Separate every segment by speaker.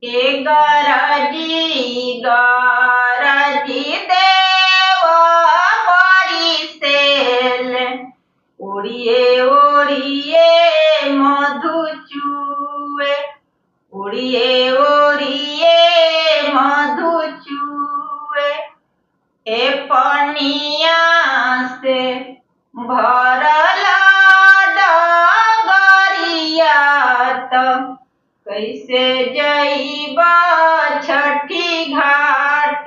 Speaker 1: गरजी गरजी देव परिसेल उड़िए उड़िए मधु चुए उड़िए उड़िए मधु चुए ए पनिया से भरल डगरिया त कैसे जइबा छठी घाट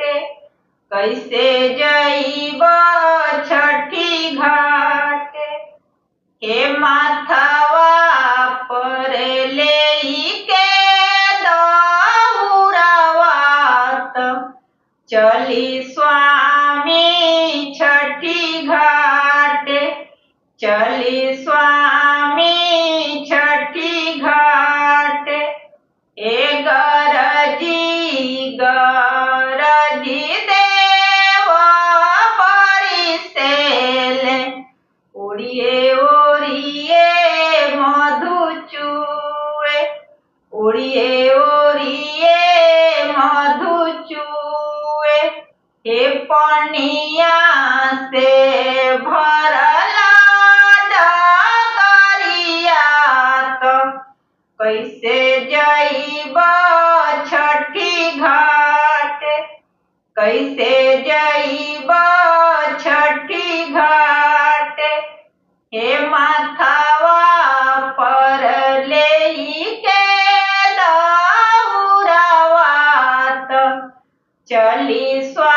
Speaker 1: कैसे जइबा छठी घाट हे माथवा पर लेके दौड़ावा त चली स्वामी छठी घाट चली स्वामी छठी घाट ए गरजी गरजी देव परिसेल उड़िए उड़िए मधु चुए उड़िए उड़िए मधु चुए हे पनिया से भरल डगरिया त कैसे जइबा छठी घाट कैसे जइबा छठी घाट हे माथवा पर लेके दौड़ावा त चली स्वा